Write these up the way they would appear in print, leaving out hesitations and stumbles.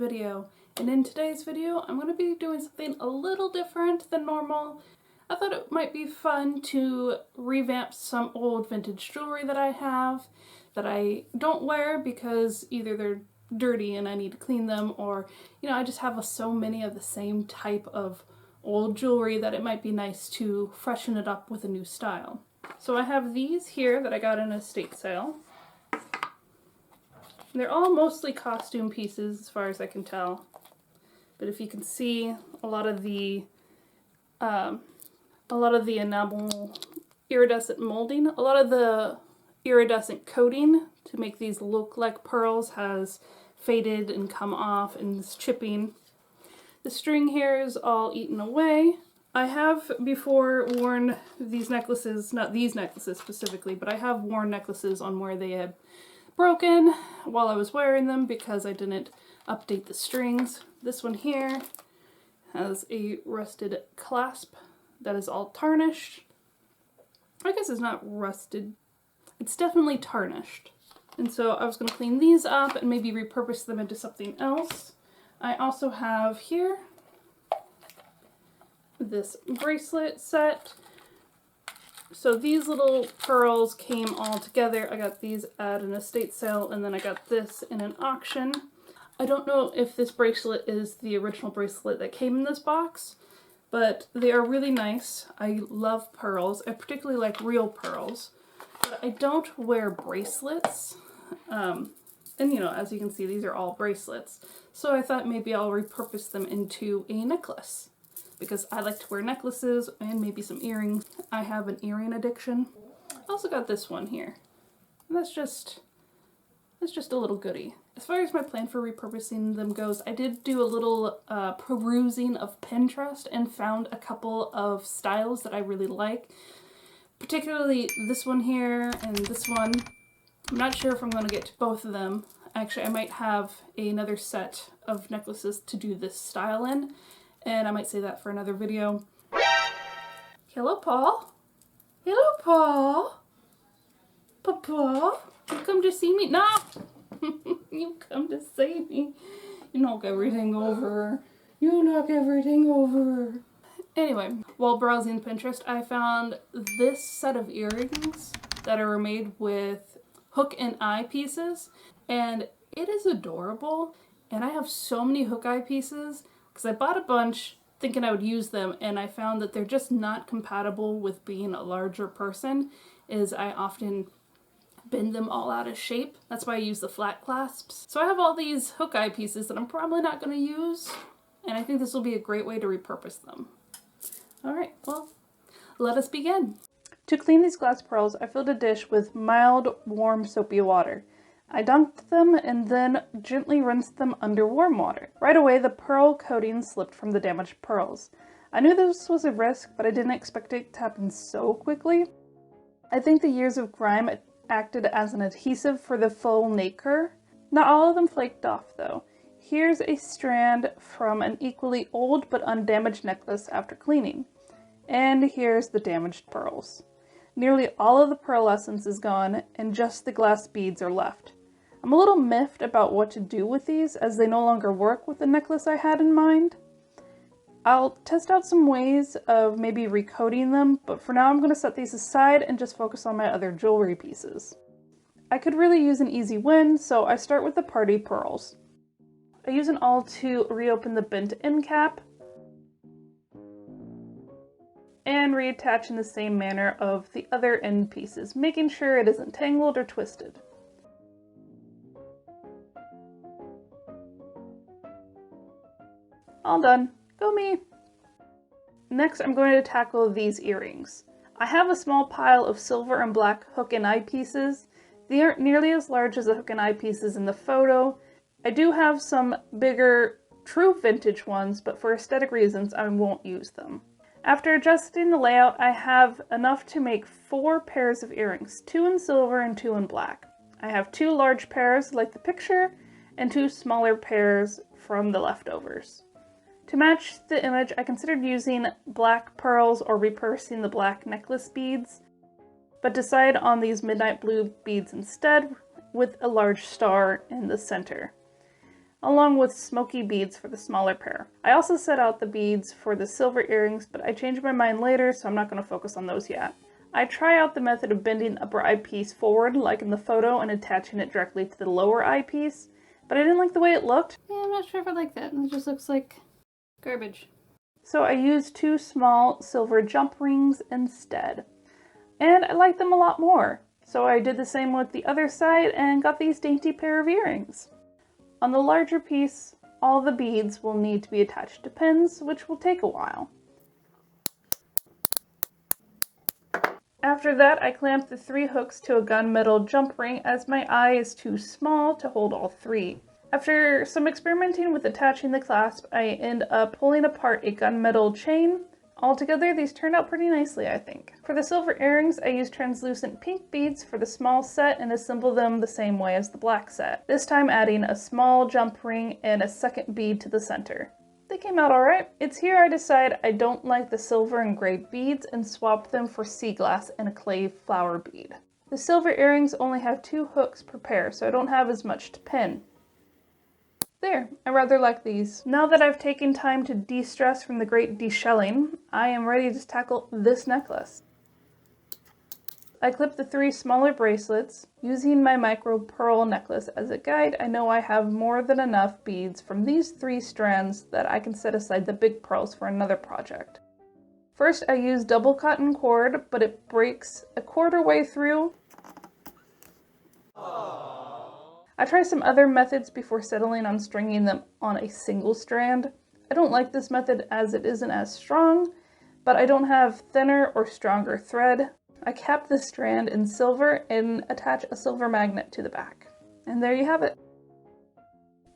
video, and in today's video I'm going to be doing something a little different than normal. I thought it might be fun to revamp some old vintage jewelry that I have that I don't wear because either they're dirty and I need to clean them, or I just have so many of the same type of old jewelry that it might be nice to freshen it up with a new style. So I have these here that I got in a estate sale. They're all mostly costume pieces as far as I can tell, but if you can see, a lot of the enamel iridescent molding, a lot of the iridescent coating to make these look like pearls has faded and come off and is chipping. The string here is all eaten away. I have before worn these necklaces, not these necklaces specifically, but I have worn necklaces on where they had broken while I was wearing them because I didn't update the strings. This one here has a rusted clasp that is all tarnished. I guess it's not rusted, it's definitely tarnished. And so I was going to clean these up and maybe repurpose them into something else. I also have here this bracelet set. So these little pearls came all together. I got these at an estate sale, and then I got this in an auction. I don't know if this bracelet is the original bracelet that came in this box, but they are really nice. I love pearls. I particularly like real pearls, but I don't wear bracelets. And as you can see, these are all bracelets. So I thought maybe I'll repurpose them into a necklace, because I like to wear necklaces and maybe some earrings. I have an earring addiction. I also got this one here. And that's just a little goodie. As far as my plan for repurposing them goes, I did do a little perusing of Pinterest and found a couple of styles that I really like. Particularly this one here and this one. I'm not sure if I'm going to get to both of them. Actually, I might have another set of necklaces to do this style in, and I might say that for another video. Hello, Paul. Hello, Paul. Papa, you come to see me? No! You come to see me. You knock everything over. You knock everything over. Anyway, while browsing Pinterest, I found this set of earrings that are made with hook and eye pieces, and it is adorable. And I have so many hook eye pieces because I bought a bunch thinking I would use them, and I found that they're just not compatible with being a larger person, as I often bend them all out of shape. That's why I use the flat clasps. So I have all these hook eye pieces that I'm probably not going to use, and I think this will be a great way to repurpose them. Alright, well, let us begin. To clean these glass pearls, I filled a dish with mild, warm, soapy water. I dunked them and then gently rinsed them under warm water. Right away, the pearl coating slipped from the damaged pearls. I knew this was a risk, but I didn't expect it to happen so quickly. I think the years of grime acted as an adhesive for the faux nacre. Not all of them flaked off, though. Here's a strand from an equally old but undamaged necklace after cleaning. And here's the damaged pearls. Nearly all of the pearlescence is gone, and just the glass beads are left. I'm a little miffed about what to do with these, as they no longer work with the necklace I had in mind. I'll test out some ways of maybe recoating them, but for now I'm going to set these aside and just focus on my other jewelry pieces. I could really use an easy win, so I start with the party pearls. I use an awl to reopen the bent end cap and reattach in the same manner of the other end pieces, making sure it isn't tangled or twisted. All done. Go me! Next, I'm going to tackle these earrings. I have a small pile of silver and black hook and eye pieces. They aren't nearly as large as the hook and eye pieces in the photo. I do have some bigger, true vintage ones, but for aesthetic reasons, I won't use them. After adjusting the layout, I have enough to make 4 pairs of earrings, 2 in silver and 2 in black. I have 2 large pairs like the picture, and 2 smaller pairs from the leftovers. To match the image, I considered using black pearls or repurposing the black necklace beads, but decided on these midnight blue beads instead, with a large star in the center. along with smoky beads for the smaller pair. I also set out the beads for the silver earrings, but I changed my mind later, so I'm not going to focus on those yet. I try out the method of bending upper eyepiece forward, like in the photo, and attaching it directly to the lower eyepiece, but I didn't like the way it looked. Yeah, I'm not sure if I like that. It just looks like garbage. So I used 2 small silver jump rings instead, and I like them a lot more. So I did the same with the other side and got these dainty pair of earrings. On the larger piece, all the beads will need to be attached to pins, which will take a while. After that, I clamped the 3 hooks to a gunmetal jump ring as my eye is too small to hold all 3. After some experimenting with attaching the clasp, I end up pulling apart a gunmetal chain. Altogether, these turned out pretty nicely, I think. For the silver earrings, I used translucent pink beads for the small set and assembled them the same way as the black set, this time adding a small jump ring and a second bead to the center. They came out alright. It's here I decide I don't like the silver and gray beads and swap them for sea glass and a clay flower bead. The silver earrings only have 2 hooks per pair, so I don't have as much to pin. There, I rather like these. Now that I've taken time to de-stress from the great de-shelling, I am ready to tackle this necklace. I clipped the 3 smaller bracelets. Using my micro pearl necklace as a guide, I know I have more than enough beads from these 3 strands that I can set aside the big pearls for another project. First, I used double cotton cord, but it breaks a quarter way through. I tried some other methods before settling on stringing them on a single strand. I don't like this method as it isn't as strong, but I don't have thinner or stronger thread. I capped the strand in silver and attach a silver magnet to the back. And there you have it.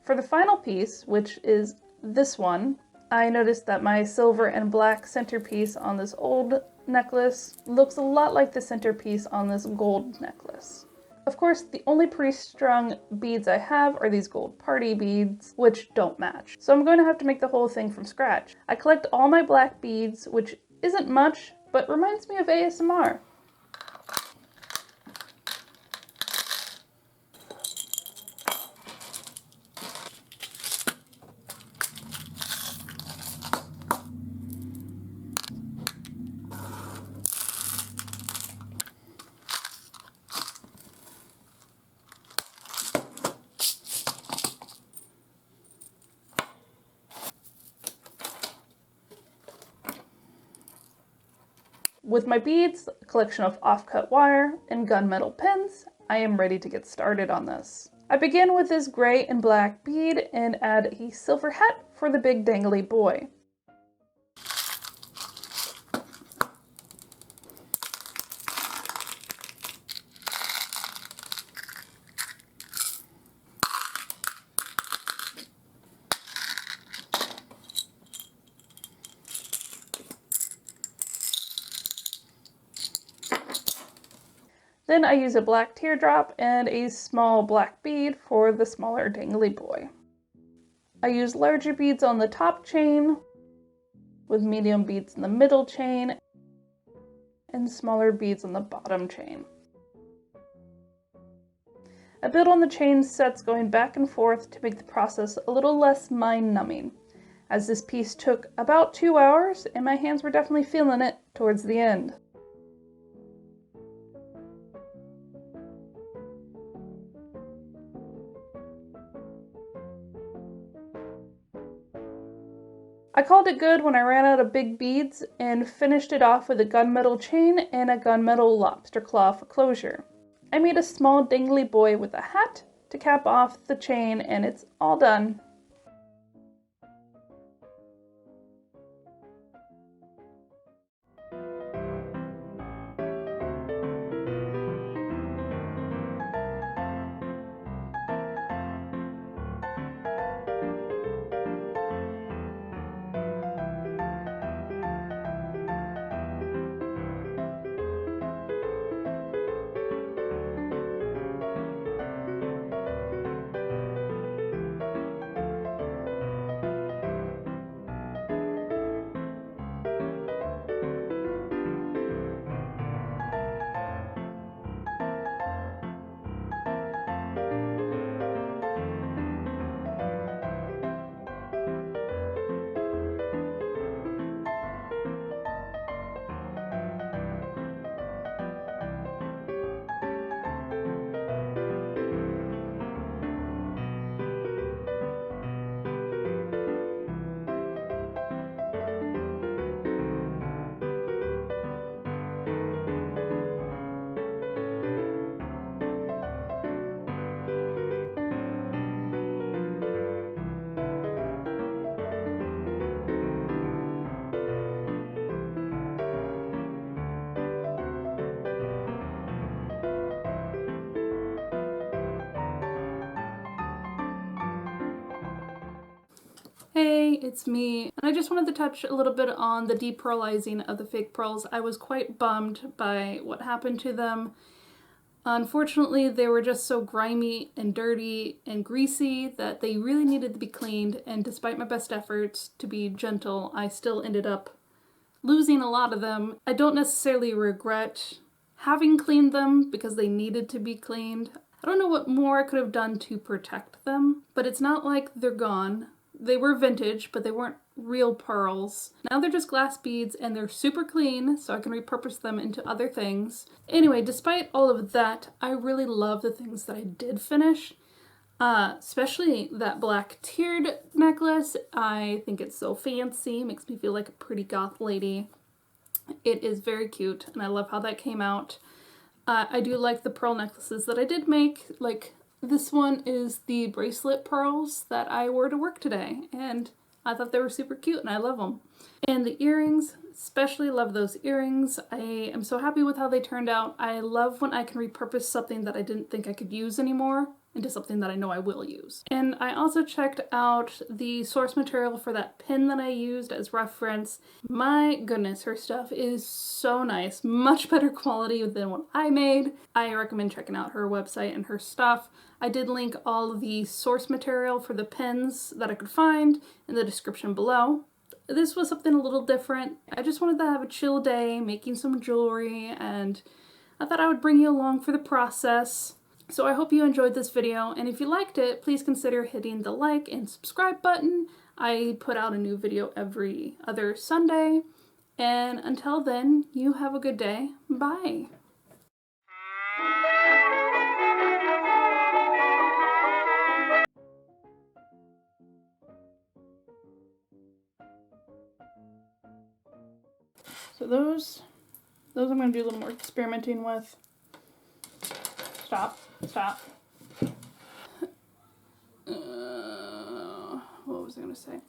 For the final piece, which is this one, I noticed that my silver and black centerpiece on this old necklace looks a lot like the centerpiece on this gold necklace. Of course, the only pre-strung beads I have are these gold party beads, which don't match. So I'm going to have to make the whole thing from scratch. I collect all my black beads, which isn't much, but reminds me of ASMR. With my beads, a collection of off-cut wire, and gunmetal pins, I am ready to get started on this. I begin with this gray and black bead and add a silver hat for the big dangly boy. Then I use a black teardrop and a small black bead for the smaller dangly boy. I use larger beads on the top chain, with medium beads in the middle chain, and smaller beads on the bottom chain. I build on the chain sets going back and forth to make the process a little less mind-numbing, as this piece took about 2 hours and my hands were definitely feeling it towards the end. I called it good when I ran out of big beads and finished it off with a gunmetal chain and a gunmetal lobster claw for closure. I made a small dangly boy with a hat to cap off the chain and it's all done. it's me, and I just wanted to touch a little bit on the depearlizing of the fake pearls. I was quite bummed by what happened to them. Unfortunately, they were just so grimy and dirty and greasy that they really needed to be cleaned, and despite my best efforts to be gentle, I still ended up losing a lot of them. I don't necessarily regret having cleaned them because they needed to be cleaned. I don't know what more I could have done to protect them, but it's not like they're gone. They were vintage, but they weren't real pearls. Now they're just glass beads and they're super clean, so I can repurpose them into other things. Anyway, despite all of that, I really love the things that I did finish. Especially that black tiered necklace. I think it's so fancy, makes me feel like a pretty goth lady. It is very cute, and I love how that came out. I do like the pearl necklaces that I did make. Like, this one is the bracelet pearls that I wore to work today, and I thought they were super cute, and I love them. And the earrings, especially love those earrings. I am so happy with how they turned out. I love when I can repurpose something that I didn't think I could use anymore into something that I know I will use. And I also checked out the source material for that pin that I used as reference. My goodness, her stuff is so nice. Much better quality than what I made. I recommend checking out her website and her stuff. I did link all of the source material for the pins that I could find in the description below. This was something a little different. I just wanted to have a chill day making some jewelry, and I thought I would bring you along for the process. So I hope you enjoyed this video, and if you liked it, please consider hitting the like and subscribe button. I put out a new video every other Sunday, and until then, you have a good day. Bye! So those I'm going to do a little more experimenting with. Stop. What was I going to say?